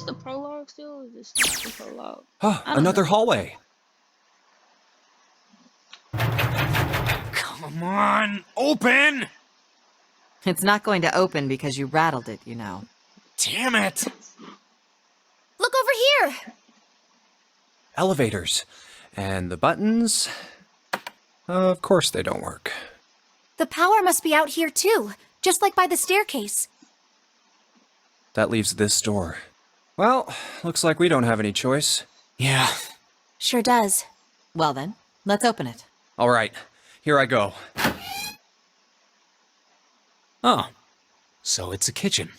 the prologue still? Or is this not the prologue? Oh, I don't another know. hallway. Come on, open! It's not going to open because you rattled it, you know. Damn it! Look over here! Elevators. And the buttons... Of course they don't work. The power must be out here too, just like by the staircase. That leaves this door. Well, looks like we don't have any choice. Yeah. Sure does. Well then, let's open it. All right, here I go. Oh, so it's a kitchen.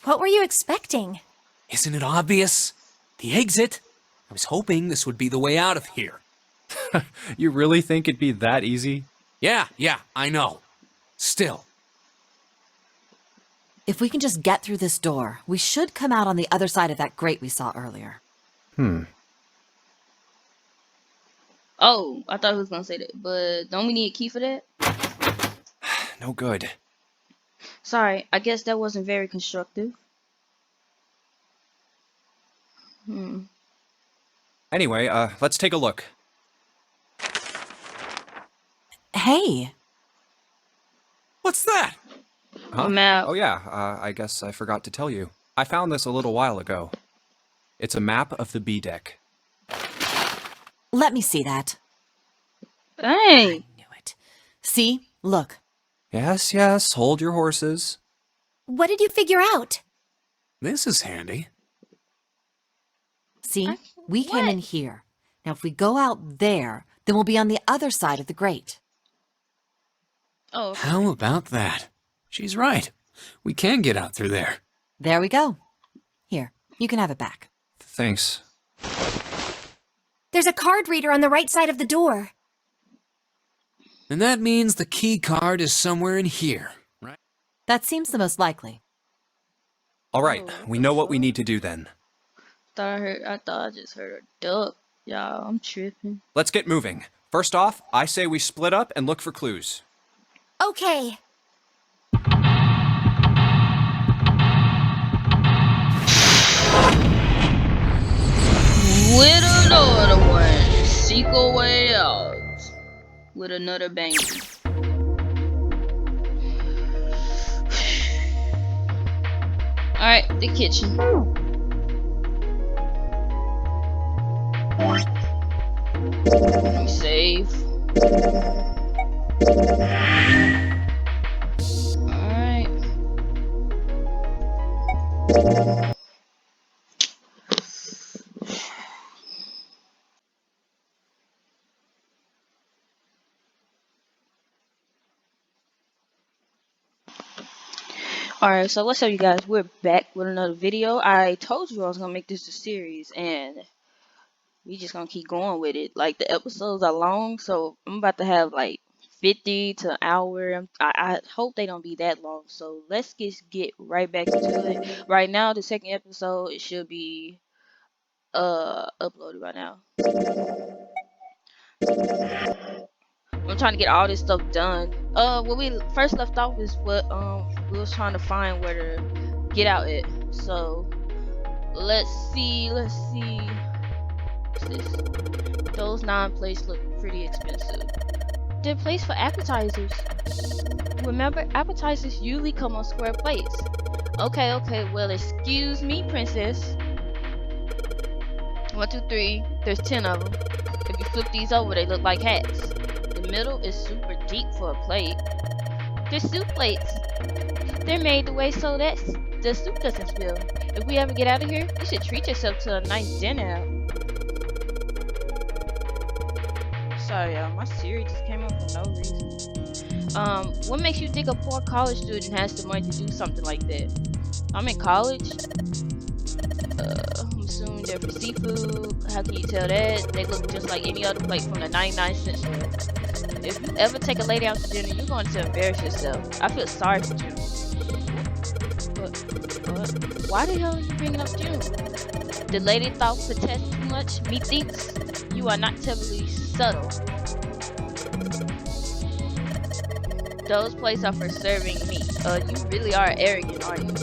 What were you expecting? Isn't it obvious? The exit? I was hoping this would be the way out of here. You really think it'd be that easy? Yeah, I know. Still. If we can just get through this door, we should come out on the other side of that grate we saw earlier. Oh, I thought he was gonna say that, but don't we need a key for that? No good. Sorry, I guess that wasn't very constructive. Anyway, let's take a look. Hey! What's that? Huh? Map. Oh yeah, I guess I forgot to tell you. I found this a little while ago. It's a map of the B deck. Let me see that. Dang. Knew it. See? Look. Yes, hold your horses. What did you figure out? This is handy. See? We came in here. Now if we go out there, then we'll be on the other side of the grate. Oh, How about that? She's right. We can get out through there. There we go. Here, you can have it back. Thanks. There's a card reader on the right side of the door. And that means the key card is somewhere in here, right? That seems the most likely. All right, we know what we need to do then. I thought I just heard a duck. Y'all, I'm tripping. Let's get moving. First off, I say we split up and look for clues. Okay. With another one, seek a way out. With another bang. Alright, the kitchen. Let me save. Alright. Alright, so what's up you guys? We're back with another video. I told you I was gonna make this a series and we just gonna keep going with it. Like the episodes are long, so I'm about to have like 50 to an hour. I hope they don't be that long. So let's just get right back into it. Right now, the second episode, it should be uploaded by now. I'm trying to get all this stuff done. When we first left off is what we was trying to find where to get out at. So let's see. What's this? Those 9 plates look pretty expensive. They're plates for appetizers. Remember, appetizers usually come on square plates. Okay, well, excuse me, princess. 1, 2, 3. There's 10 of them. If you flip these over, they look like hats. The middle is super deep for a plate. They're soup plates. They're made the way so that the soup doesn't spill. If we ever get out of here, you should treat yourself to a nice dinner. Sorry, y'all. My Siri just came up for no reason. What makes you think a poor college student has the money to do something like that? I'm in college. I'm assuming they're for seafood. How can you tell that? They look just like any other plate from the 99-cent store. If you ever take a lady out to dinner, you're going to embarrass yourself. I feel sorry for June. But why the hell are you bringing up June? The lady thought protest too much. Methinks you are not terribly subtle. Those plates are for serving meat. You really are arrogant, are you?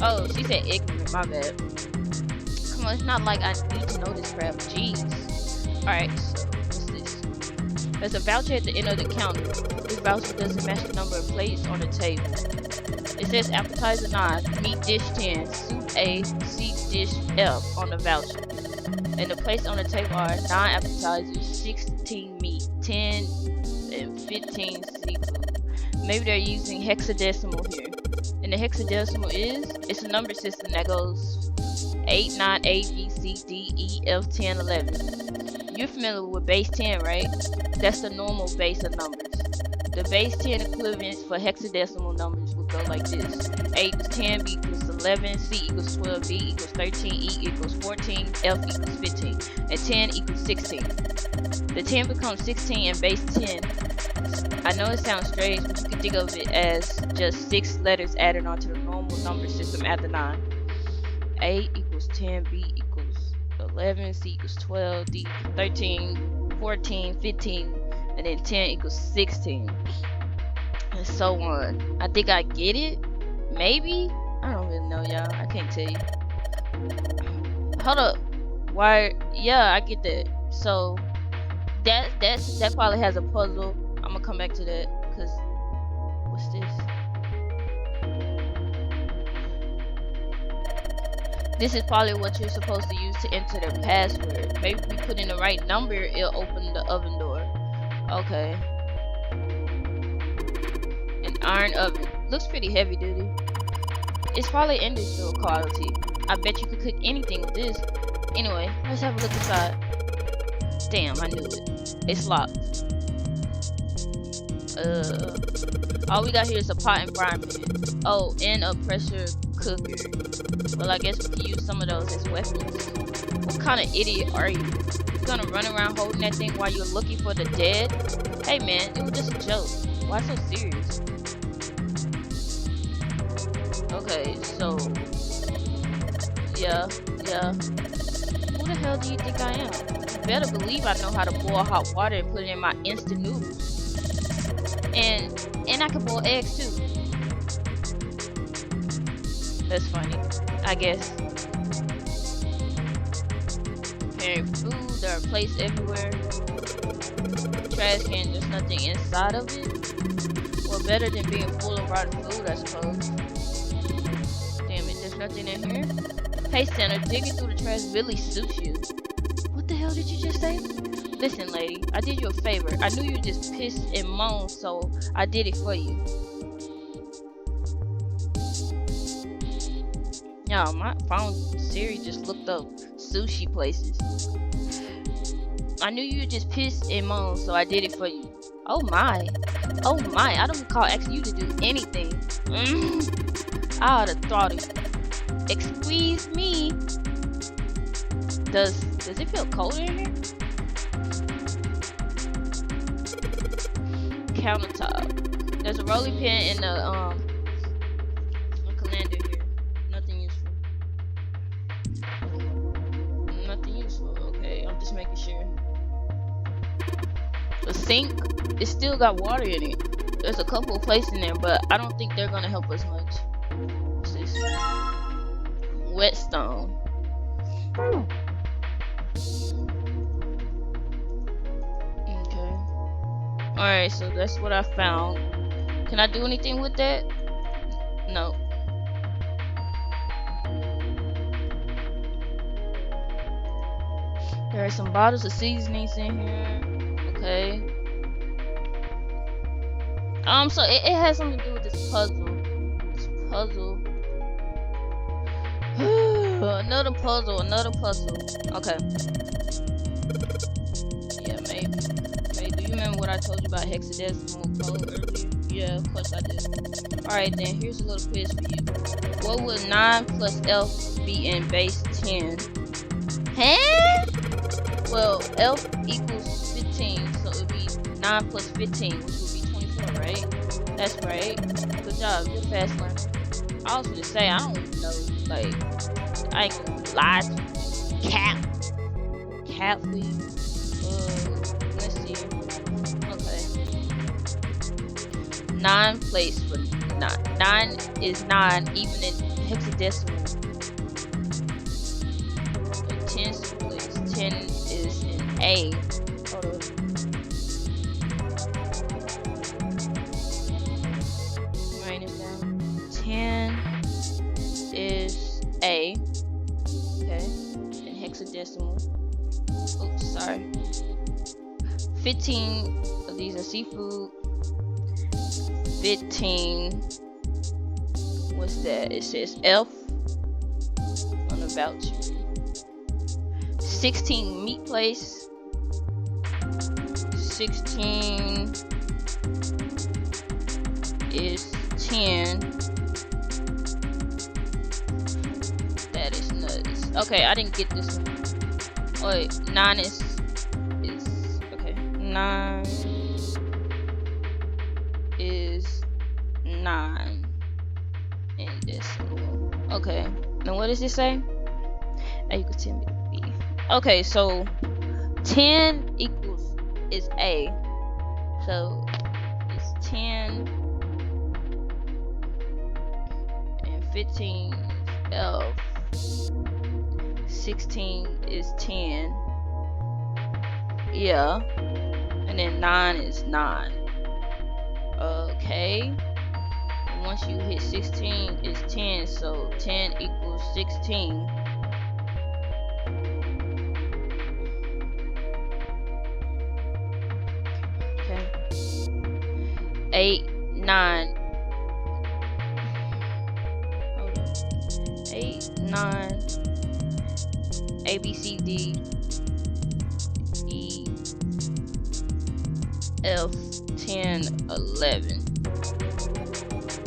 Oh, she said ignorant. My bad. Come on, it's not like I need to know this crap. Jeez. Alright, so what's this? There's a voucher at the end of the counter. This voucher doesn't match the number of plates on the table. It says appetizer 9, meat dish 10, soup A, seed dish F on the voucher. And the plates on the table are 9 appetizers, 16 meat, 10 and 15 seafood. Maybe they're using hexadecimal here. And the hexadecimal it's a number system that goes 8, 9, A, B, C, D, E, F, 10, 11. You're familiar with base 10, right? That's the normal base of numbers. The base 10 equivalents for hexadecimal numbers would go like this. 8 is 10, B equals 11, C equals 12, D equals 13, E equals 14, F equals 15, and 10 equals 16. The 10 becomes 16 in base 10. I know it sounds strange, but you can think of it as just 6 letters added onto the normal number system after 9. 8 equals 10, B equals 11, C equals 12, D equals 13, 14, 15, and then 10 equals 16, and so on. I think I get it. Maybe? I don't really know, y'all. I can't tell you. Hold up. Why? Yeah, I get that. So that probably has a puzzle. I'm gonna come back to that, cause what's this? This is probably what you're supposed to use to enter the password. Maybe if we put in the right number, it'll open the oven door. Okay. An iron oven. Looks pretty heavy duty. It's probably industrial quality. I bet you could cook anything with this. Anyway, let's have a look inside. Damn, I knew it. It's locked. All we got here is a pot and frying pan. Oh, and a pressure cooker. Well, I guess we can use some of those as weapons. What kind of idiot are you? You gonna run around holding that thing while you're looking for the dead? Hey man, it was just a joke. Why so serious? Okay, so yeah. Who the hell do you think I am? You better believe I know how to boil hot water and put it in my instant noodles. And I can boil eggs too. That's funny, I guess. Preparing food, there are plates everywhere. Trash can, there's nothing inside of it. Well, better than being full of rotten food, I suppose. Damn it, there's nothing in here. Hey Santa, digging through the trash really suits you. What the hell did you just say? Listen lady, I did you a favor. I knew you just pissed and moaned, so I did it for you. Y'all, my phone Siri just looked up sushi places. I knew you just pissed and moaned, so I did it for you. Oh my, I don't recall asking you to do anything. I oughta thought it. Excuse me. Does it feel colder in here? Countertop. There's a rolling pin in the a calendar here. Nothing useful. Nothing useful. Okay, I'm just making sure. The sink, it still got water in it. There's a couple of places in there, but I don't think they're gonna help us much. What's this? Whetstone. Okay. Alright, so that's what I found. Can I do anything with that? No. There are some bottles of seasonings in here. Okay. So it has something to do with this puzzle. Another puzzle. Okay. Yeah, maybe. Do you remember what I told you about hexadecimal code earlier? Yeah, of course I do. Alright then, here's a little quiz for you. What would 9 plus F be in base 10? Huh? Well, F equals 15, so it would be 9 plus 15, which would be 24, right? That's right. Good job, you're fast learner. I was gonna say, I don't even know, like, I ain't gonna lie to you. Cat food. Let's see. Okay. 9 plates for 9. 9 is 9, even in hexadecimal. In tens place, 10 is in A. Hold on. Write it down. 10 is A. Okay. In hexadecimal. Oops, sorry. 15 of these are seafood. 15. What's that? It says F on the voucher. 16 meat place. 16 is 10. That is nuts. Okay, I didn't get this one. Oh, wait, 9 is okay. 9 is 9 in decimal. Okay. Now what does it say? A equals 10 B. Okay, so 10 equals is A. So it's 10 and 15 is F. 16 is 10. Yeah. And then 9 is 9. Okay. And once you hit 16 is 10, so 10 equals 16. Okay. 8, 9. Hold on. 8, 9. A, B, C, D, E, F, 10, 11.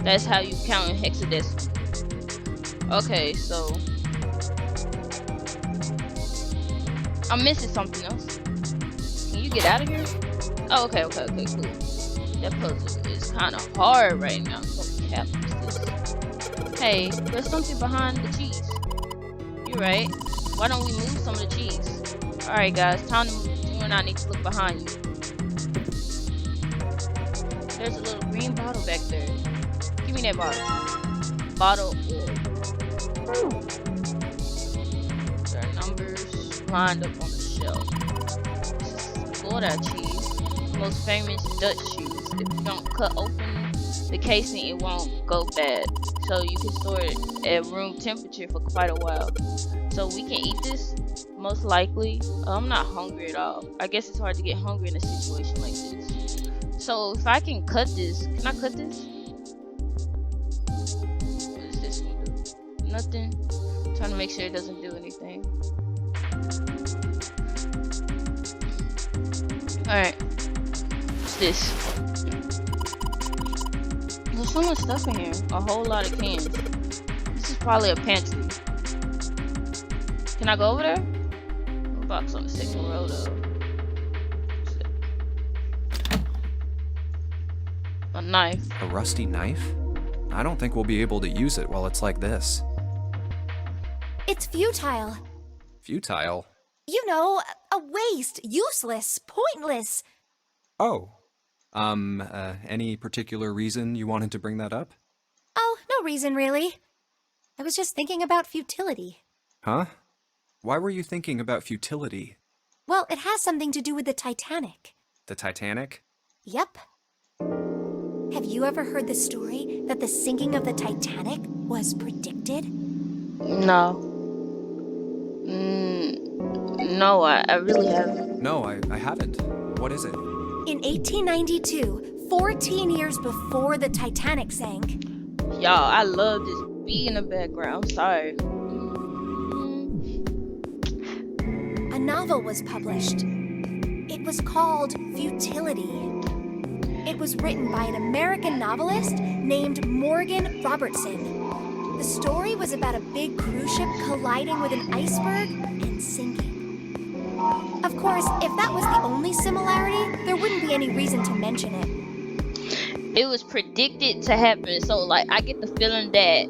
That's how you count in hexadecimal. Okay, so I'm missing something else. Can you get out of here? Oh, okay, cool. That puzzle is kind of hard right now. So cap this. Hey, there's something behind the cheese. You're right. Why don't we move some of the cheese? Alright guys, time to move. You and I need to look behind you. There's a little green bottle back there. Give me that bottle. Bottle of. There are numbers lined up on the shelf. This is Florida cheese. The most famous Dutch cheese. If you don't cut open the casing, it won't go bad. So you can store it at room temperature for quite a while. So we can eat this, most likely. I'm not hungry at all. I guess it's hard to get hungry in a situation like this. So if I can cut this, can I cut this? What does this one do? Nothing. I'm trying to make sure it doesn't do anything. Alright. What's this? There's so much stuff in here. A whole lot of cans. This is probably a pantry. Can I go over there? A box on the second row though. A knife. A rusty knife? I don't think we'll be able to use it while it's like this. It's futile. Futile? You know, a waste, useless, pointless. Oh. Any particular reason you wanted to bring that up? Oh, no reason really. I was just thinking about futility. Huh? Why were you thinking about futility? Well, it has something to do with the Titanic. The Titanic? Yep. Have you ever heard the story that the sinking of the Titanic was predicted? No. No, I really haven't. No, I haven't. What is it? In 1892, 14 years before the Titanic sank. Y'all, I love this beat in the background. I'm sorry. A novel was published. It was called Futility. It was written by an American novelist named Morgan Robertson. The story was about a big cruise ship colliding with an iceberg and sinking. Of course, if that was the only similarity, there wouldn't be any reason to mention it. It was predicted to happen, so like I get the feeling that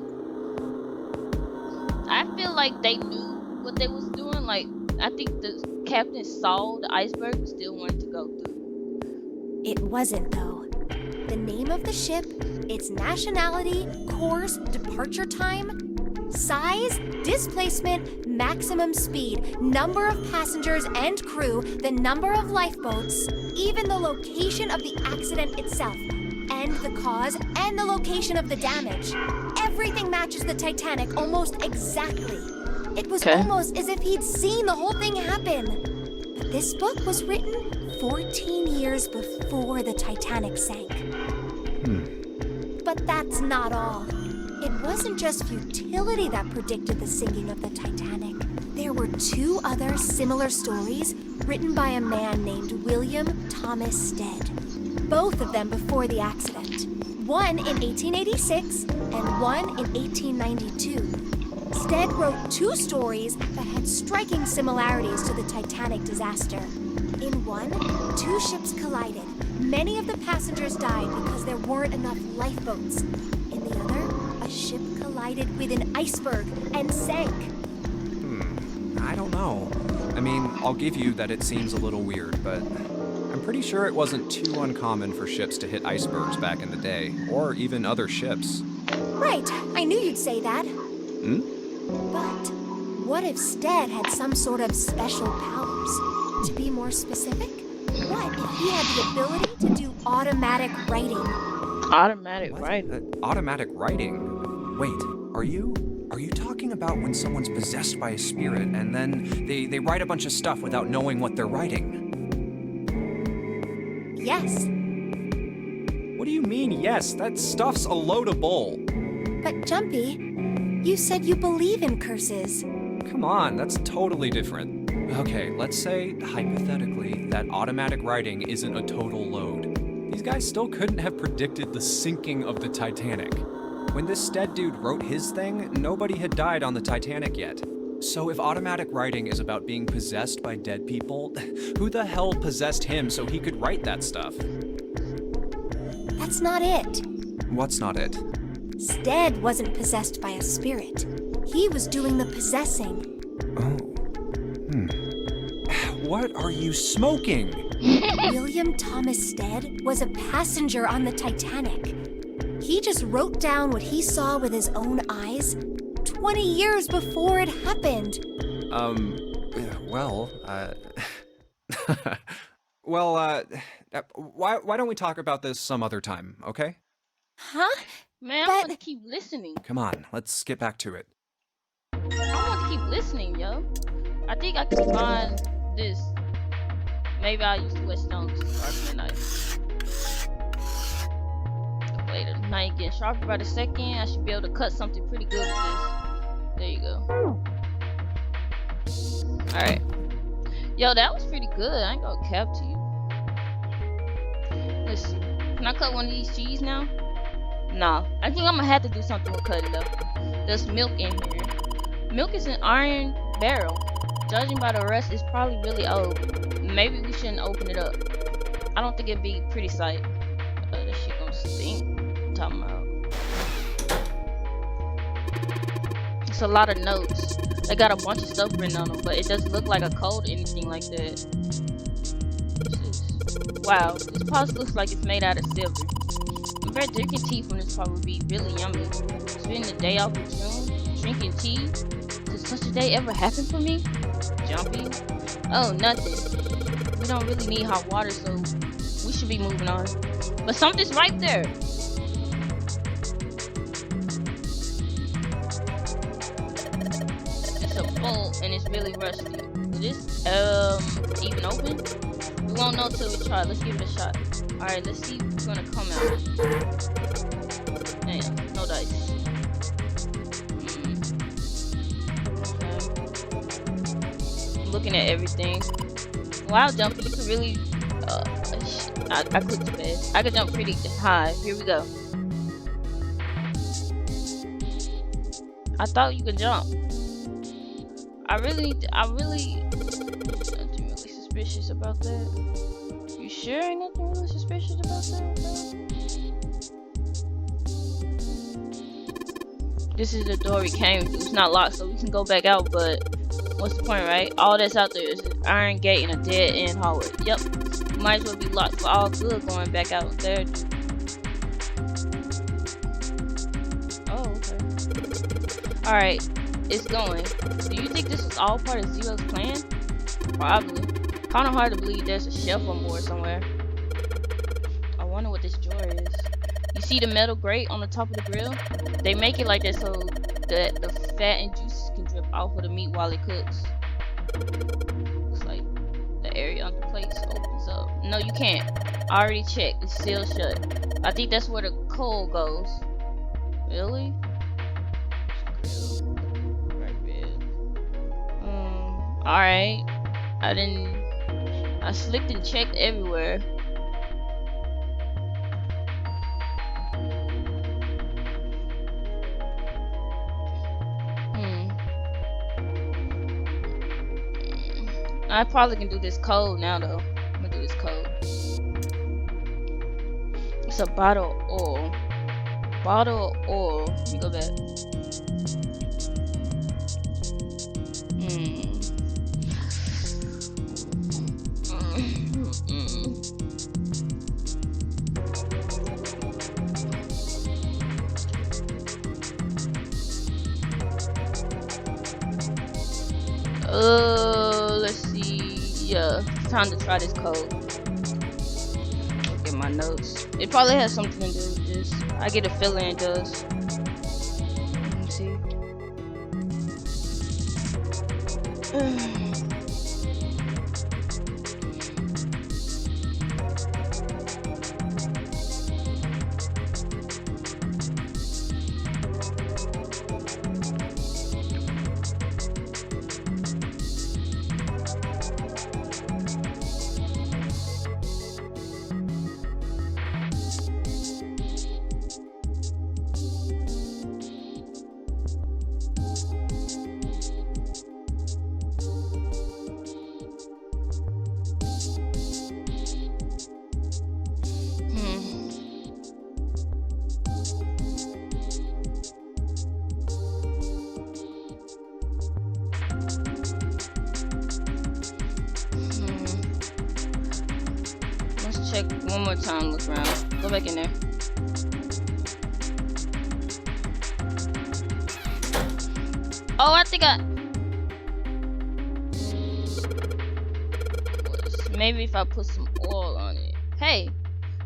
I feel like they knew what they was doing. Like I think the captain saw the iceberg but still wanted to go through. It wasn't, though. The name of the ship, its nationality, course, departure time, Size, displacement, maximum speed, number of passengers and crew, the number of lifeboats, even the location of the accident itself, and the cause and the location of the damage. Everything matches the Titanic almost exactly. It was almost as if he'd seen the whole thing happen. But this book was written 14 years before the Titanic sank. But that's not all. It wasn't just futility that predicted the sinking of the Titanic. There were 2 other similar stories written by a man named William Thomas Stead. Both of them before the accident. One in 1886 and one in 1892. Stead wrote 2 stories that had striking similarities to the Titanic disaster. In one, 2 ships collided. Many of the passengers died because there weren't enough lifeboats. In the other, a ship collided with an iceberg and sank. I don't know. I mean, I'll give you that it seems a little weird, but I'm pretty sure it wasn't too uncommon for ships to hit icebergs back in the day, or even other ships. Right, I knew you'd say that. But what if Stead had some sort of special powers? To be more specific, what if he had the ability to do automatic writing? Automatic writing. Automatic writing? Wait, are you talking about when someone's possessed by a spirit and then they write a bunch of stuff without knowing what they're writing? Yes. What do you mean, yes? That stuff's a load of bull. But Jumpy, you said you believe in curses. Come on, that's totally different. Okay, let's say, hypothetically, that automatic writing isn't a total load. These guys still couldn't have predicted the sinking of the Titanic. When this Stead dude wrote his thing, nobody had died on the Titanic yet. So if automatic writing is about being possessed by dead people, who the hell possessed him so he could write that stuff? That's not it. What's not it? Stead wasn't possessed by a spirit. He was doing the possessing. Oh. What are you smoking? William Thomas Stead was a passenger on the Titanic. He just wrote down what he saw with his own eyes 20 years before it happened. Why don't we talk about this some other time, okay? Huh? Man, I But- want to keep listening. Come on, let's get back to it. I want to keep listening, yo. I think I can find this. Maybe I'll use the Whetstone to sharpen the knife. Wait, the knife getting sharper by the second. I should be able to cut something pretty good with this. There you go. Alright. Yo, that was pretty good. I ain't gonna cap to you. Let's see. Can I cut one of these cheese now? Nah. I think I'm gonna have to do something with cutting though. There's milk in here. Milk is an iron barrel. Judging by the rest, it's probably really old. Maybe we shouldn't open it up. I don't think it'd be a pretty sight. That shit gonna stink. I'm talking about. It's a lot of notes. They got a bunch of stuff written on them, but it doesn't look like a code or anything like that. Wow, this pot looks like it's made out of silver. I bet drinking tea from this pot would be really yummy. Spending the day off in June, drinking tea. Did such a day ever happen for me? Jumpy? Oh, nothing. We don't really need hot water, so we should be moving on. But something's right there. It's a bowl and it's really rusty. Is this even open? We won't know till we try. Let's give it a shot. Alright, let's see what's gonna come out. Damn, no dice. Okay. Looking at everything. Wow, Jumpy, you can really I clicked too fast. I could jump pretty high. Here we go. I thought you could jump. I really nothing really suspicious about that. You sure ain't nothing really suspicious about that, bro? This is the door we came through. It's not locked, so we can go back out, but what's the point, right? All that's out there is an iron gate and a dead end hallway. Yep. Might as well be locked for all good going back out there. Oh, okay. Alright, it's going. Do you think this was all part of Zero's plan? Probably. Kinda hard to believe there's a shelf on board somewhere. I wonder what this drawer is. You see the metal grate on the top of the grill? They make it like that so that the fat and juices can drip off of the meat while it cooks. Looks like the area under the plates opens up. No, you can't. I already checked. It's still shut. I think that's where the coal goes. Really? Alright. I slicked and checked everywhere. I probably can do this code now though. I'm gonna do this code. It's a bottle of oil. Bottle of oil. Let me go back. Let's see. Yeah, time to try this code. Look at my notes. It probably has something to do with this. I get a feeling it does. Let me see. Check one more time, look around. Go back in there. Oh, I think maybe if I put some oil on it. Hey,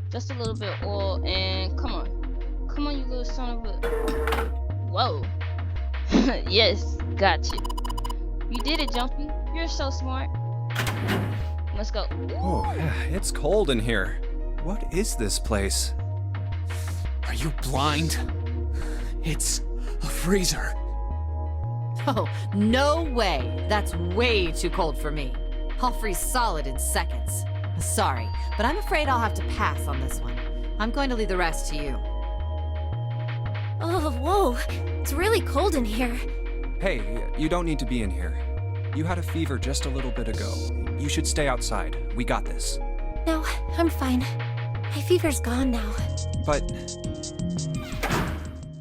just a little bit of oil and come on. Come on, you little son of a... Whoa. Yes, got you. You did it, Jumpy. You're so smart. Let's go. Oh, it's cold in here. What is this place? Are you blind? It's a freezer. Oh, no way. That's way too cold for me. I'll freeze solid in seconds. Sorry, but I'm afraid I'll have to pass on this one. I'm going to leave the rest to you. Oh, whoa. It's really cold in here. Hey, you don't need to be in here. You had a fever just a little bit ago. You should stay outside. We got this. No, I'm fine. My fever's gone now. But...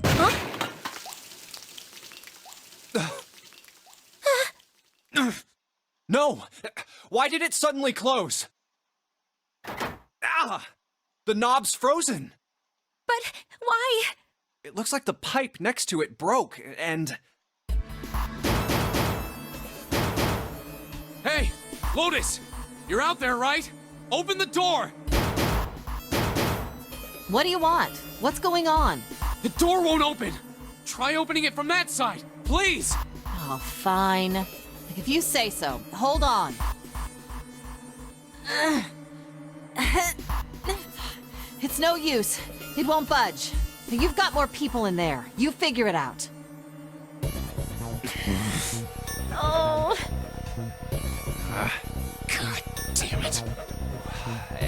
Huh? No! Why did it suddenly close? Ah! The knob's frozen! But why? It looks like the pipe next to it broke, and... Hey, Lotus! You're out there, right? Open the door! What do you want? What's going on? The door won't open! Try opening it from that side, please! Oh, fine. If you say so. Hold on. It's no use. It won't budge. You've got more people in there. You figure it out. Oh. God damn it.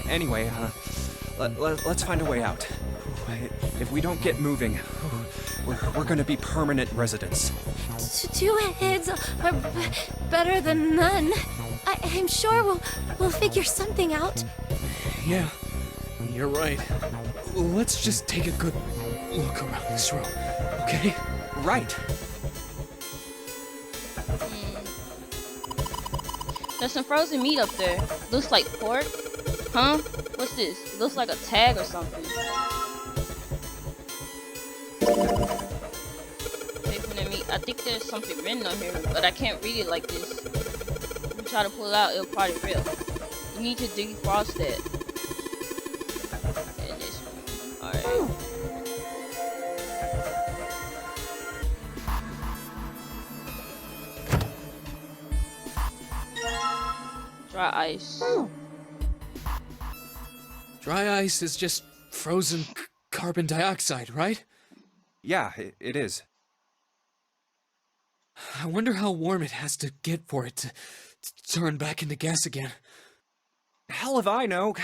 Anyway, let's find a way out. If we don't get moving, we're gonna be permanent residents. Two heads are better than none. I'm sure we'll figure something out. Yeah, you're right. Let's just take a good look around this room, okay? Right. There's some frozen meat up there. Looks like pork. Huh? What's this? Looks like a tag or something. Okay, from the meat. I think there's something written on here, but I can't read it like this. If you try to pull it out, it'll probably rip. You need to defrost it. And this one. Alright. Dry ice. Dry ice is just frozen carbon dioxide, right? Yeah, it is. I wonder how warm it has to get for it to turn back into gas again. Hell if I know.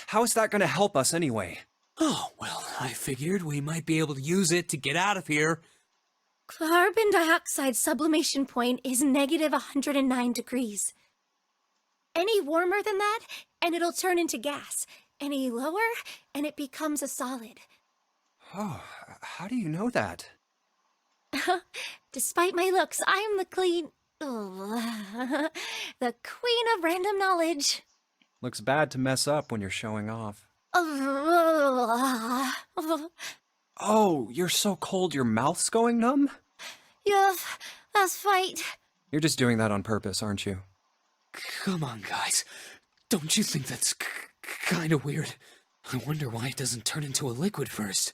How is that gonna help us anyway? Oh, well, I figured we might be able to use it to get out of here. Carbon dioxide sublimation point is negative 109 degrees. Any warmer than that, and it'll turn into gas. Any lower, and it becomes a solid. Oh, how do you know that? Despite my looks, I'm the the queen of random knowledge. Looks bad to mess up when you're showing off. Oh, you're so cold your mouth's going numb? Yeah, that's right. You're just doing that on purpose, aren't you? Come on, guys. Don't you think that's kind of weird? I wonder why it doesn't turn into a liquid first.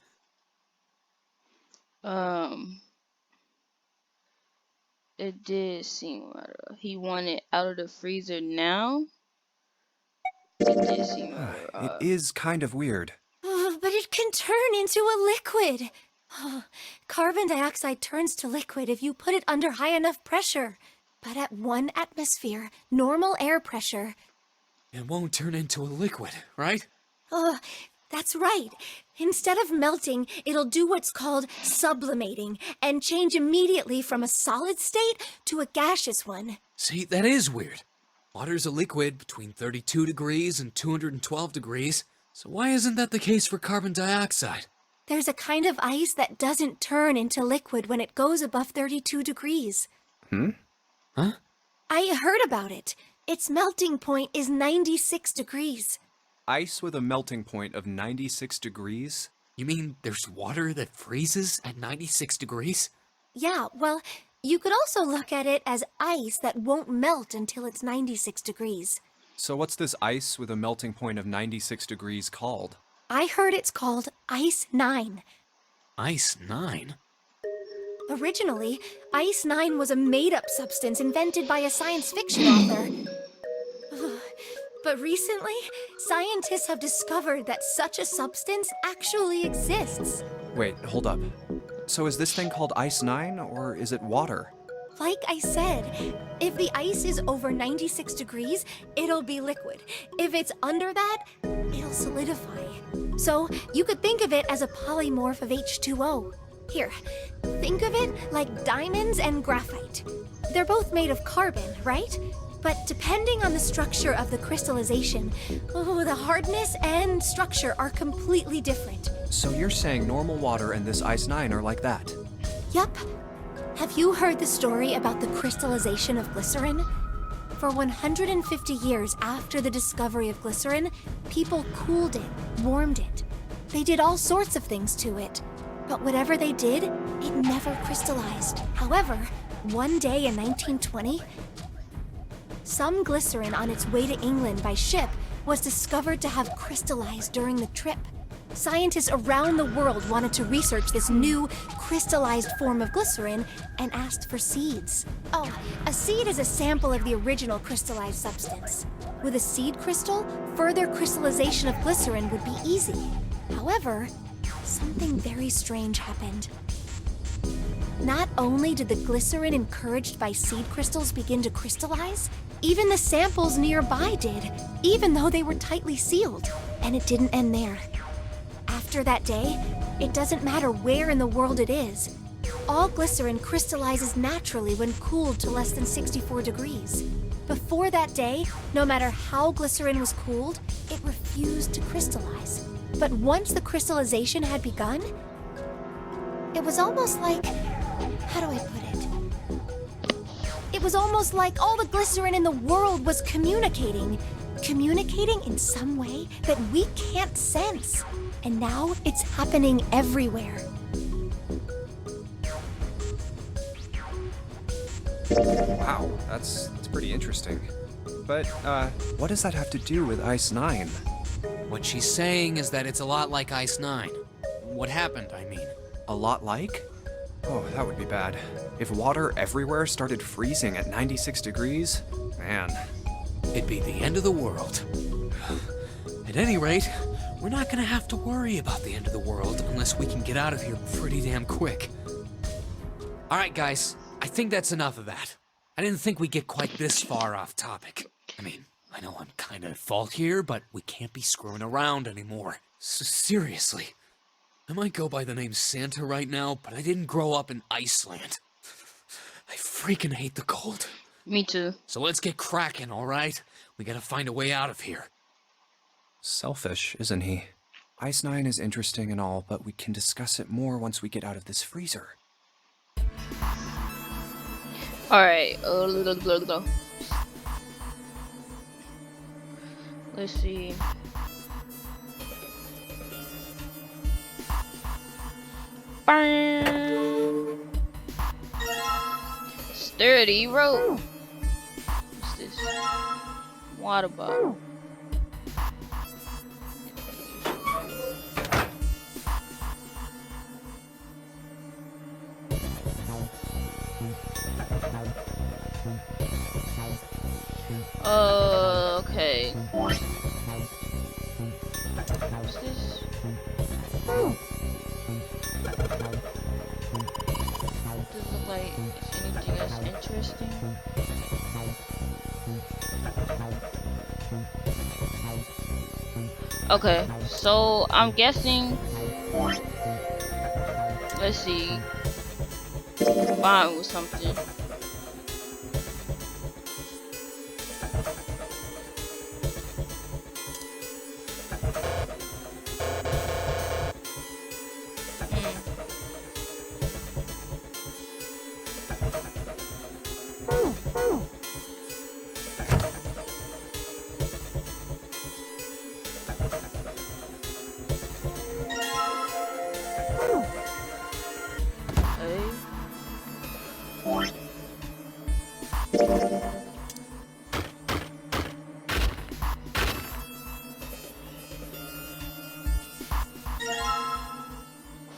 It did seem he wanted out of the freezer now. It did seem It is kind of weird. But it can turn into a liquid. Carbon dioxide turns to liquid if you put it under high enough pressure. But at 1 atmosphere, normal air pressure. It won't turn into a liquid, right? That's right. Instead of melting, it'll do what's called sublimating and change immediately from a solid state to a gaseous one. See, that is weird. Water's a liquid between 32 degrees and 212 degrees. So why isn't that the case for carbon dioxide? There's a kind of ice that doesn't turn into liquid when it goes above 32 degrees. Huh? I heard about it. Its melting point is 96 degrees. Ice with a melting point of 96 degrees? You mean there's water that freezes at 96 degrees? Yeah, well, you could also look at it as ice that won't melt until it's 96 degrees. So what's this ice with a melting point of 96 degrees called? I heard it's called Ice 9. Ice 9? Originally, Ice 9 was a made-up substance invented by a science fiction author. But recently, scientists have discovered that such a substance actually exists. Wait, hold up. So is this thing called Ice 9, or is it water? Like I said, if the ice is over 96 degrees, it'll be liquid. If it's under that, it'll solidify. So you could think of it as a polymorph of H2O. Here, think of it like diamonds and graphite. They're both made of carbon, right? But depending on the structure of the crystallization, the hardness and structure are completely different. So you're saying normal water and this Ice 9 are like that? Yup. Have you heard the story about the crystallization of glycerin? For 150 years after the discovery of glycerin, people cooled it, warmed it. They did all sorts of things to it. But whatever they did, it never crystallized. However, one day in 1920, some glycerin on its way to England by ship was discovered to have crystallized during the trip. Scientists around the world wanted to research this new crystallized form of glycerin and asked for seeds. Oh, a seed is a sample of the original crystallized substance. With a seed crystal, further crystallization of glycerin would be easy. However, something very strange happened. Not only did the glycerin encouraged by seed crystals begin to crystallize, even the samples nearby did, even though they were tightly sealed. And it didn't end there. After that day, it doesn't matter where in the world it is. All glycerin crystallizes naturally when cooled to less than 64 degrees. Before that day, no matter how glycerin was cooled, it refused to crystallize. But once the crystallization had begun, it was almost like, how do I put it? It was almost like all the glycerin in the world was communicating in some way that we can't sense. And now it's happening everywhere. Wow, that's pretty interesting. But, what does that have to do with Ice 9? What she's saying is that it's a lot like Ice 9. What happened, I mean. A lot like? Oh, that would be bad. If water everywhere started freezing at 96 degrees, man. It'd be the end of the world. At any rate, we're not gonna have to worry about the end of the world unless we can get out of here pretty damn quick. Alright guys, I think that's enough of that. I didn't think we'd get quite this far off topic. I mean, I know I'm kinda at fault here, but we can't be screwing around anymore. Seriously. I might go by the name Santa right now, but I didn't grow up in Iceland. I freaking hate the cold. Me too. So let's get cracking, alright? We gotta find a way out of here. Selfish, isn't he? Ice 9 is interesting and all, but we can discuss it more once we get out of this freezer. Alright, let's see. Sturdy rope. What's this? Water bottle. Okay. What's this? Doesn't look like it's anything else interesting. Okay, so I'm guessing. Let's see. Combine with something.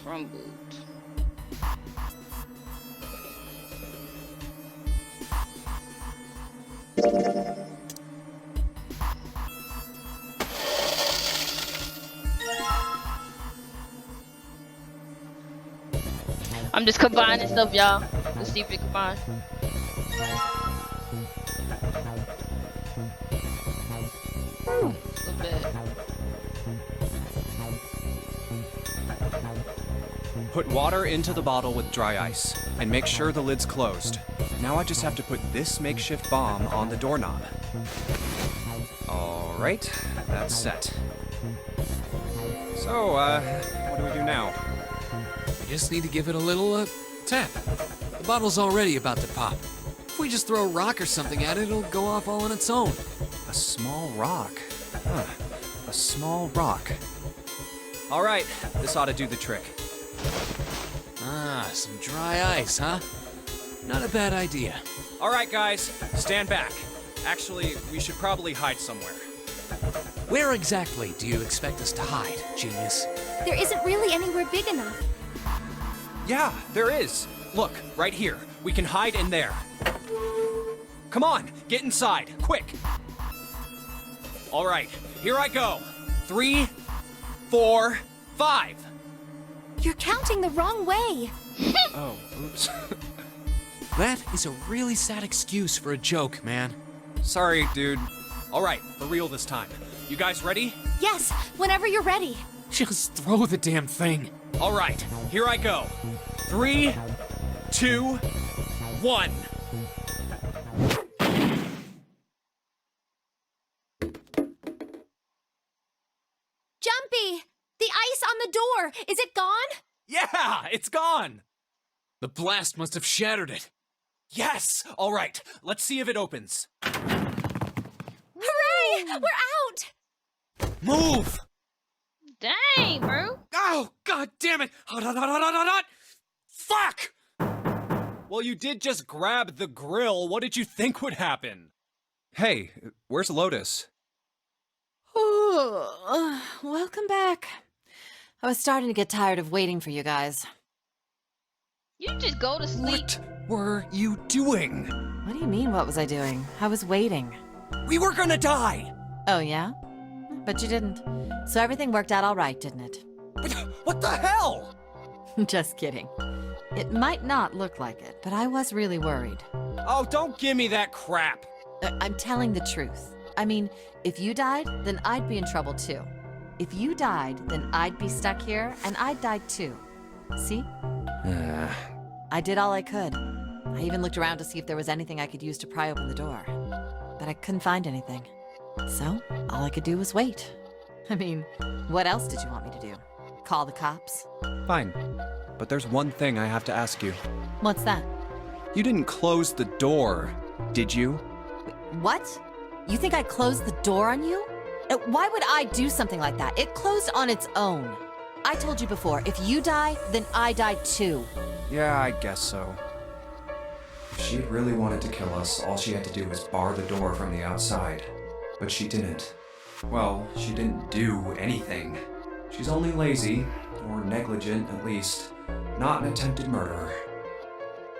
Crumbled. I'm just combining stuff, y'all. Let's see if it combines. So bad. Put water into the bottle with dry ice, and make sure the lid's closed. Now I just have to put this makeshift bomb on the doorknob. Alright, that's set. So, what do we do now? We just need to give it a little, tap. The bottle's already about to pop. If we just throw a rock or something at it, it'll go off all on its own. A small rock. Huh. A small rock. Alright, this ought to do the trick. Ah, some dry ice, huh? Not a bad idea. Alright guys, stand back. Actually, we should probably hide somewhere. Where exactly do you expect us to hide, genius? There isn't really anywhere big enough. Yeah, there is. Look, right here. We can hide in there. Come on, get inside, quick. Alright, here I go. 3, 4, 5. You're counting the wrong way. Oh, oops. That is a really sad excuse for a joke, man. Sorry, dude. Alright, for real this time. You guys ready? Yes, whenever you're ready. Just throw the damn thing. Alright, here I go. 3, 2, 1. Jumpy! The ice on the door! Is it gone? Yeah, it's gone! The blast must have shattered it. Yes! Alright, let's see if it opens. Hooray! We're out! Move! Dang, bro. Oh, god damn it! Hot, hot, hot, hot, hot, hot, hot. Fuck! Well, you did just grab the grill. What did you think would happen? Hey, where's Lotus? Welcome back. I was starting to get tired of waiting for you guys. You just go to sleep. What were you doing? What do you mean, what was I doing? I was waiting. We were gonna die! Oh, yeah? But you didn't. So everything worked out all right, didn't it? What the hell? Just kidding. It might not look like it, but I was really worried. Oh, don't give me that crap. I'm telling the truth. I mean, if you died, then I'd be in trouble too. If you died, then I'd be stuck here, and I'd die too. See? I did all I could. I even looked around to see if there was anything I could use to pry open the door. But I couldn't find anything. So, all I could do was wait. I mean, what else did you want me to do? Call the cops? Fine. But there's one thing I have to ask you. What's that? You didn't close the door, did you? What? You think I closed the door on you? Why would I do something like that? It closed on its own. I told you before, if you die, then I die too. Yeah, I guess so. If she really wanted to kill us, all she had to do was bar the door from the outside. But she didn't. Well, she didn't do anything. She's only lazy, or negligent at least, not an attempted murderer.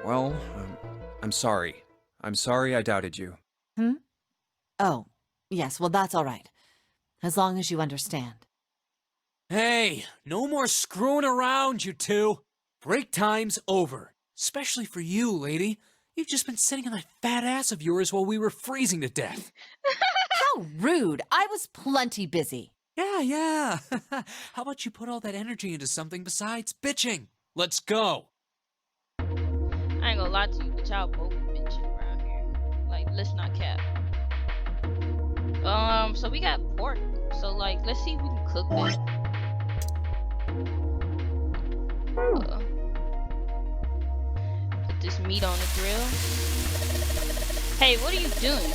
Well, I'm sorry. I'm sorry I doubted you. Oh, yes, well that's all right. As long as you understand. Hey, no more screwing around, you two. Break time's over. Especially for you, lady. You've just been sitting on that fat ass of yours while we were freezing to death. How rude! I was plenty busy. Yeah. How about you put all that energy into something besides bitching? Let's go. I ain't gonna lie to you, but y'all both bitching around here. Like, let's not cap. So we got pork. So, like, let's see if we can cook that. Put this meat on the grill. Hey, what are you doing?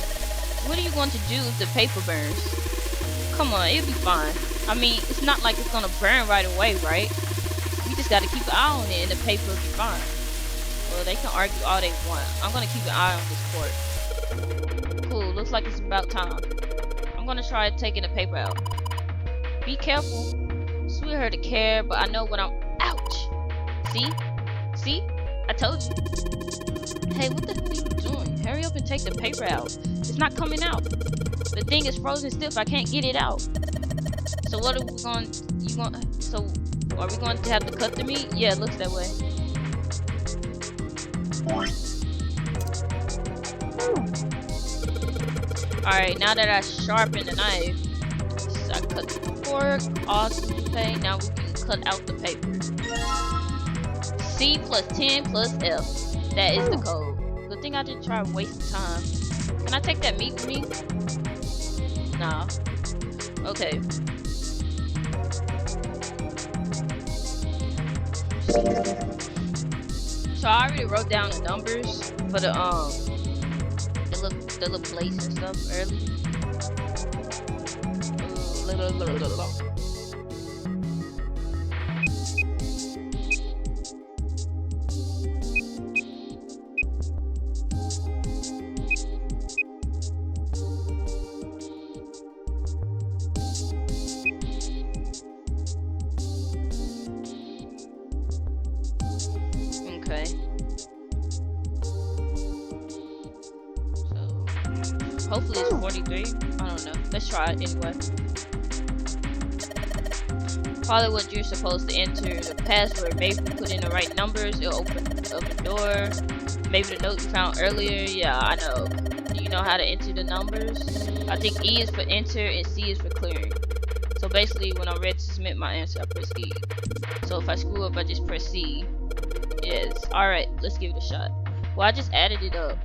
What are you going to do if the paper burns? Come on, it'll be fine. I mean, it's not like it's gonna burn right away, right? We just gotta keep an eye on it and the paper will be fine. Well, they can argue all they want. I'm gonna keep an eye on this pork. Cool, looks like it's about time. I'm gonna try taking the paper out. Be careful. Sweet her to care, but I know when I'm... Ouch! See? See? I told you. Hey, what the hell are you doing? Hurry up and take the paper out. It's not coming out. The thing is frozen stiff. I can't get it out. So what are we going... So, are we going to have to cut the meat? Yeah, it looks that way. Alright, now that I sharpen the knife, I cut the pork. Awesome. Okay, now we can cut out the paper. C plus 10 plus F. That is the code. Good thing I didn't try to waste time. Can I take that meat with me? Nah. Okay. So I already wrote down the numbers for the little plates and stuff early. Okay. So hopefully it's 43. I don't know. Let's try it anyway. Probably what you're supposed to enter the password. Maybe you put in the right numbers, it'll open up the door. Maybe the note you found earlier. Yeah, I know. Do you know how to enter the numbers? I think E is for enter and C is for clearing. So basically when I'm ready to submit my answer, I press E. So if I screw up, I just press C. Yes. Alright, let's give it a shot. Well, I just added it up.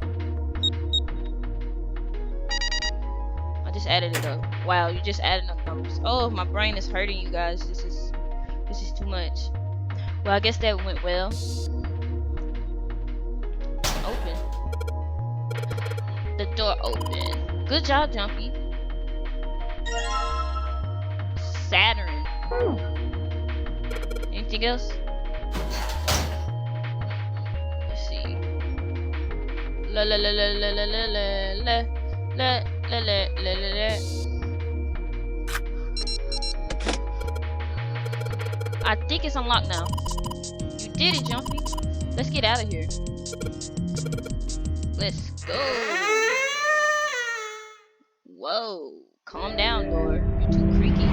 Wow, you just added up numbers. Oh, my brain is hurting, you guys. This is too much. Well, I guess that went well. Open. The door open. Good job, Jumpy. Saturn. Anything else? Let's see. La la la la la la la la la la la la la la. I think it's unlocked now. You did it, Jumpy. Let's get out of here. Let's go. Whoa. Calm down, door. You're too creaky.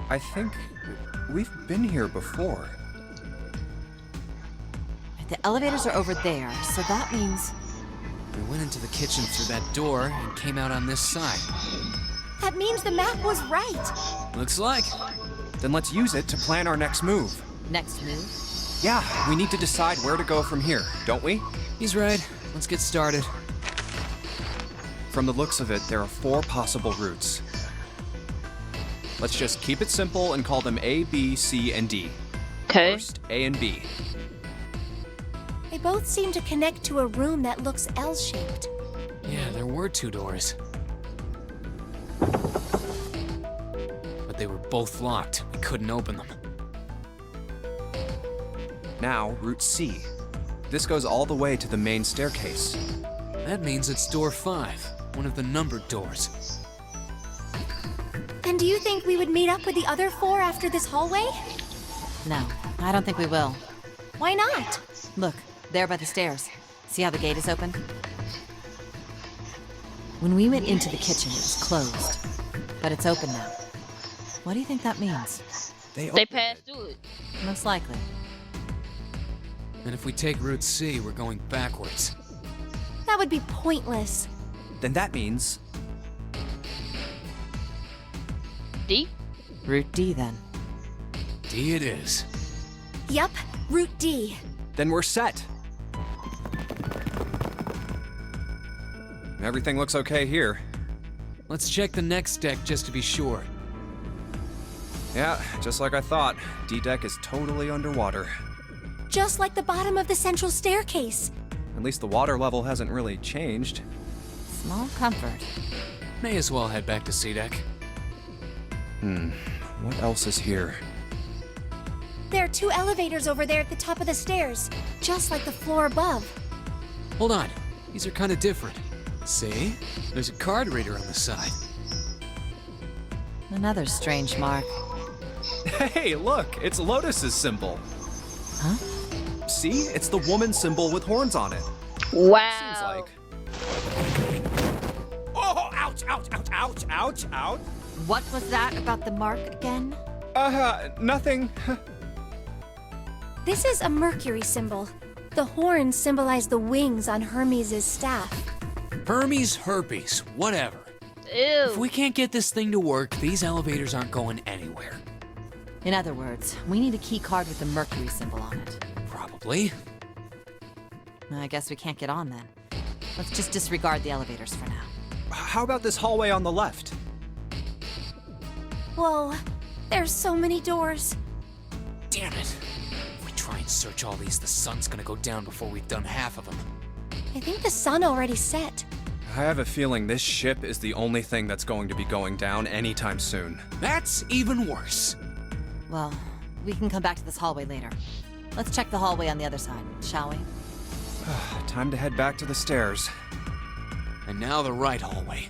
I think we've been here before. The elevators are over there, so that means... We went into the kitchen through that door and came out on this side. That means the map was right. Looks like. Then let's use it to plan our next move. Next move? Yeah, we need to decide where to go from here, don't we? He's right. Let's get started. From the looks of it, there are 4 possible routes. Let's just keep it simple and call them A, B, C, and D. Okay. First, A and B. They both seem to connect to a room that looks L-shaped. Yeah, there were 2 doors. But they were both locked. We couldn't open them. Now, Route C. This goes all the way to the main staircase. That means it's door 5, one of the numbered doors. And do you think we would meet up with the other 4 after this hallway? No, I don't think we will. Why not? Look, there by the stairs. See how the gate is open? When we went into the kitchen, it was closed. But it's open now. What do you think that means? They opened passed it. through it. Most likely. And if we take Route C, we're going backwards. That would be pointless. Then that means... D? Route D, then. D it is. Yup, Route D. Then we're set. Everything looks okay here. Let's check the next deck just to be sure. Yeah, just like I thought. D-Deck is totally underwater. Just like the bottom of the central staircase. At least the water level hasn't really changed. Small comfort. May as well head back to C-Deck. What else is here? There are 2 elevators over there at the top of the stairs, just like the floor above. Hold on. These are kind of different. See? There's a card reader on the side. Another strange mark. Hey, look! It's Lotus's symbol. Huh? See? It's the woman symbol with horns on it. Wow. Seems like... Oh! Ouch! Ouch! Ouch! Ouch! Ouch! Ouch! What was that about the mark again? Nothing. This is a Mercury symbol. The horns symbolize the wings on Hermes' staff. Hermes herpes, whatever. If Ew. we can't get this thing to work, these elevators aren't going anywhere. In other words, we need a key card with the Mercury symbol on it. Probably. I guess we can't get on then. Let's just disregard the elevators for now. How about this hallway on the left? Whoa, there's so many doors. Damn it. If we try and search all these, the sun's gonna go down before we've done half of them. I think the sun already set. I have a feeling this ship is the only thing that's going to be going down anytime soon. That's even worse. Well, we can come back to this hallway later. Let's check the hallway on the other side, shall we? Time to head back to the stairs. And now the right hallway.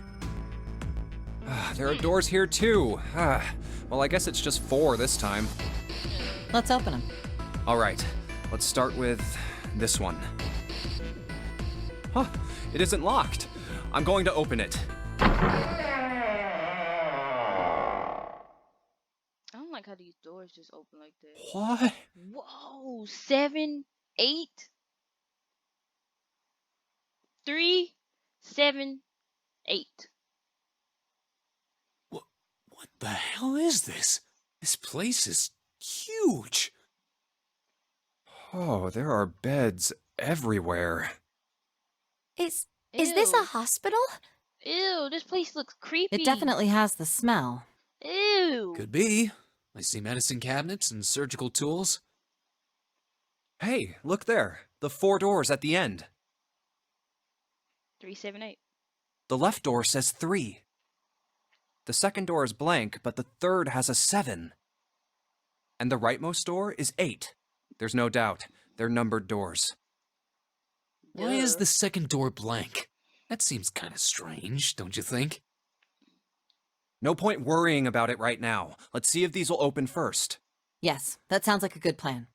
There are doors here too. Well, I guess it's just 4 this time. Let's open them. All right, let's start with this one. Huh, it isn't locked. I'm going to open it. I don't like how these doors just open like that. What? Whoa, 7, 8, 3, 7, 8. What the hell is this? This place is huge. Oh, there are beds everywhere. Is this a Ew. hospital? Ew, this place looks creepy. It definitely has the smell. Ew. Could be. I see medicine cabinets and surgical tools. Hey, look there. The 4 doors at the end. 3, 7, 8. The left door says 3. The second door is blank, but the third has a 7. And the rightmost door is 8. There's no doubt. They're numbered doors. Why is Duh. the second door blank? That seems kind of strange, don't you think? No point worrying about it right now. Let's see if these will open first. Yes, that sounds like a good plan.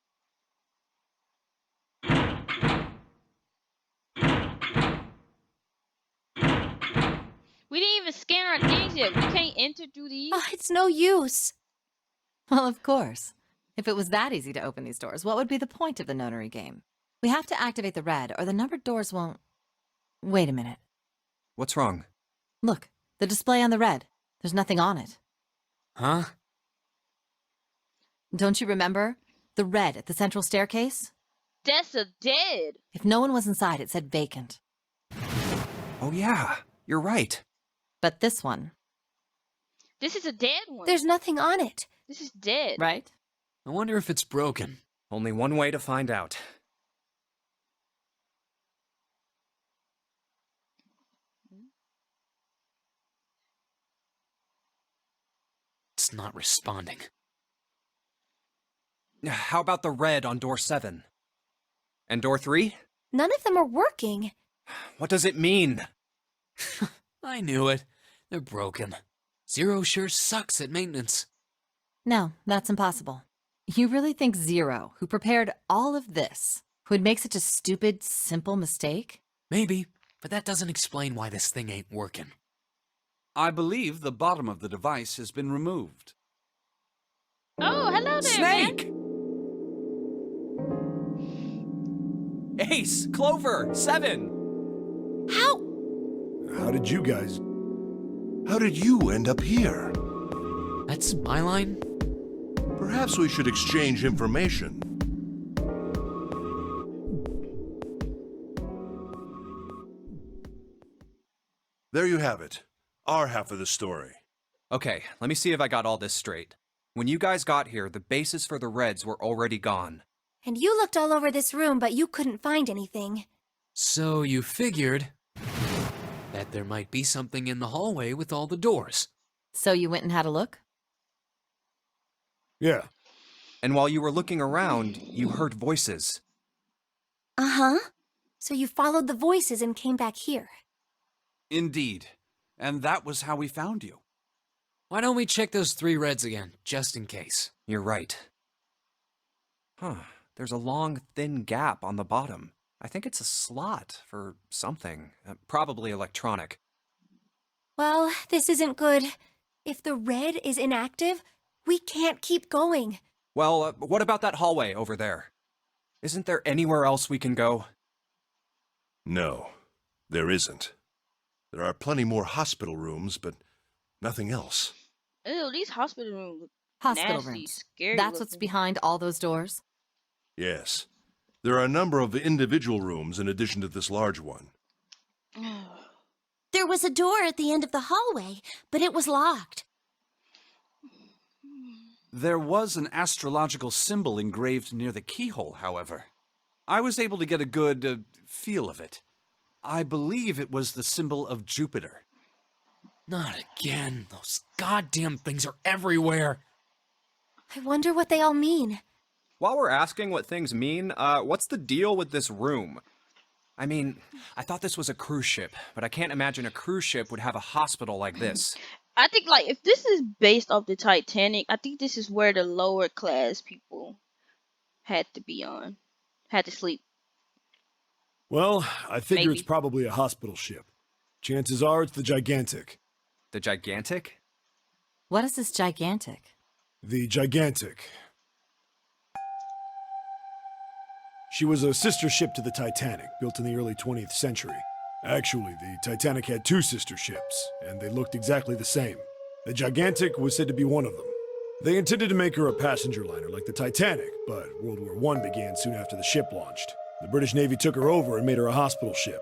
We didn't even scan our things yet. We can't enter through these. Oh, it's no use. Well, of course. If it was that easy to open these doors, what would be the point of the notary game? We have to activate the red, or the numbered doors won't... Wait a minute. What's wrong? Look, the display on the red. There's nothing on it. Huh? Don't you remember? The red at the central staircase? That's a dead. If no one was inside, it said vacant. Oh yeah, you're right. But this one, This is a dead one. There's nothing on it. This is dead. right? I wonder if it's broken. Only one way to find out. It's not responding. How about the red on door 7? And door 3? None of them are working. What does it mean? I knew it. They're broken. Zero sure sucks at maintenance. No, that's impossible. You really think Zero, who prepared all of this, would make such a stupid, simple mistake? Maybe, but that doesn't explain why this thing ain't working. I believe the bottom of the device has been removed. Oh, hello there, Snake! Ace! Clover! 7! How? How did you end up here? That's my line? Perhaps we should exchange information. There you have it. Our half of the story. Okay, let me see if I got all this straight. When you guys got here, the bases for the reds were already gone. And you looked all over this room, but you couldn't find anything. So you figured that there might be something in the hallway with all the doors. So you went and had a look? Yeah. And while you were looking around, you heard voices. Uh-huh. So you followed the voices and came back here. Indeed. And that was how we found you. Why don't we check those 3 reds again, just in case? You're right. Huh. There's a long, thin gap on the bottom. I think it's a slot for something. Probably electronic. Well, this isn't good. If the red is inactive, we can't keep going. Well, what about that hallway over there? Isn't there anywhere else we can go? No, there isn't. There are plenty more hospital rooms, but nothing else. Ew, these hospital rooms look Hospital nasty, rooms. scary. That's what's looking. behind all those doors? Yes. There are a number of individual rooms in addition to this large one. There was a door at the end of the hallway, but it was locked. There was an astrological symbol engraved near the keyhole, however. I was able to get a good feel of it. I believe it was the symbol of Jupiter. Not again. Those goddamn things are everywhere. I wonder what they all mean. While we're asking what things mean, what's the deal with this room? I mean, I thought this was a cruise ship, but I can't imagine a cruise ship would have a hospital like this. I think, like, if this is based off the Titanic, I think this is where the lower class people had to be on. Had to sleep. Well, I figure Maybe. it's probably a hospital ship. Chances are it's the Gigantic. The Gigantic? What is this gigantic? The Gigantic. She was a sister ship to the Titanic, built in the early 20th century. Actually, the Titanic had 2 sister ships, and they looked exactly the same. The Gigantic was said to be one of them. They intended to make her a passenger liner like the Titanic, but World War I began soon after the ship launched. The British Navy took her over and made her a hospital ship.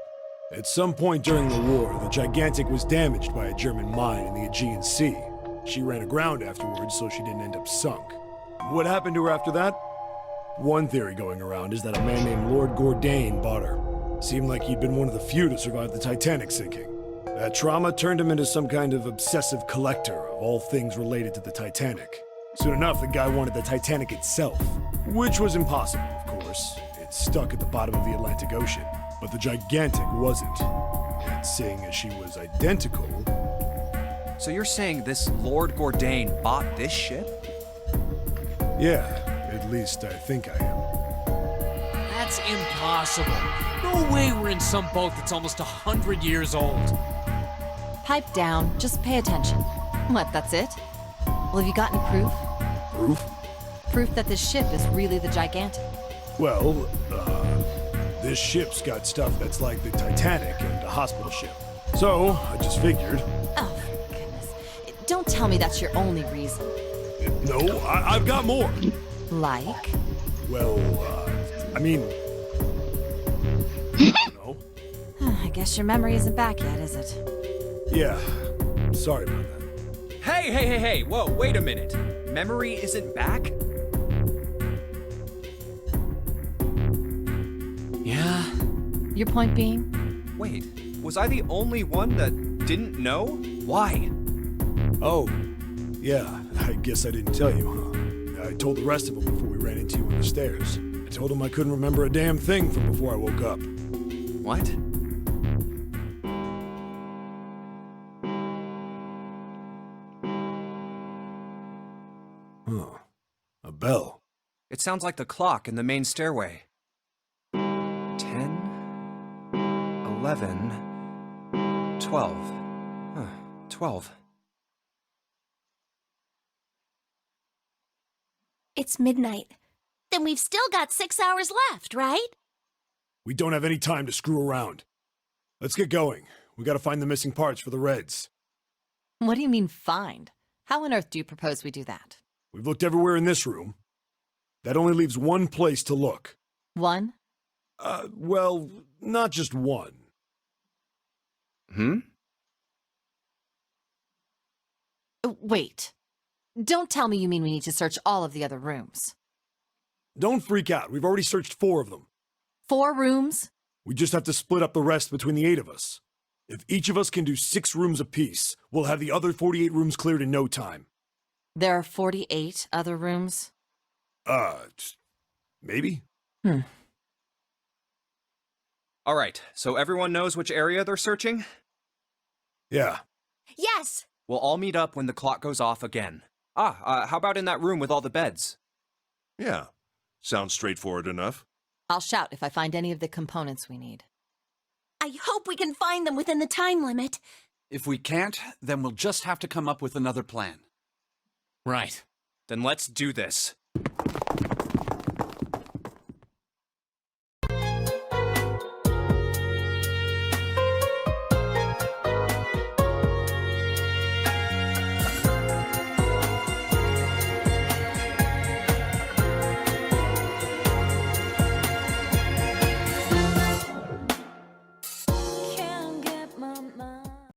At some point during the war, the Gigantic was damaged by a German mine in the Aegean Sea. She ran aground afterwards, so she didn't end up sunk. What happened to her after that? One theory going around is that a man named Lord Gordain bought her. Seemed like he'd been one of the few to survive the Titanic sinking. That trauma turned him into some kind of obsessive collector of all things related to the Titanic. Soon enough, the guy wanted the Titanic itself, which was impossible, of course. It's stuck at the bottom of the Atlantic Ocean, but the Gigantic wasn't. And seeing as she was identical... So you're saying this Lord Gordain bought this ship? Yeah, at least I think I am. That's impossible. No way we're in some boat that's almost 100 years old. Pipe down, just pay attention. What, that's it? Well, have you got any proof? Proof? Proof that this ship is really the Gigantic. Well, this ship's got stuff that's like the Titanic and a hospital ship. So, I just figured... Oh, for goodness. Don't tell me that's your only reason. No, I've got more. Like? Well, I mean... I don't know. I guess your memory isn't back yet, is it? Yeah, sorry about that. Hey, whoa, wait a minute. Memory isn't back? Yeah? Your point being? Wait, was I the only one that didn't know? Why? Oh, yeah, I guess I didn't tell you, huh? I told the rest of them before we ran into you on the stairs. I told them I couldn't remember a damn thing from before I woke up. What? Huh. A bell. It sounds like the clock in the main stairway. 10, 11, 12. Huh, 12. It's midnight. Then we've still got 6 hours left, right? We don't have any time to screw around. Let's get going. We gotta find the missing parts for the Reds. What do you mean, find? How on earth do you propose we do that? We've looked everywhere in this room. That only leaves one place to look. One? Well, not just one. Wait. Don't tell me you mean we need to search all of the other rooms. Don't freak out. We've already searched 4 of them. 4 rooms? We just have to split up the rest between the 8 of us. If each of us can do 6 rooms apiece, we'll have the other 48 rooms cleared in no time. There are 48 other rooms? Maybe? All right, so everyone knows which area they're searching? Yeah. Yes! We'll all meet up when the clock goes off again. How about in that room with all the beds? Yeah, sounds straightforward enough. I'll shout if I find any of the components we need. I hope we can find them within the time limit. If we can't, then we'll just have to come up with another plan. Right. Then let's do this.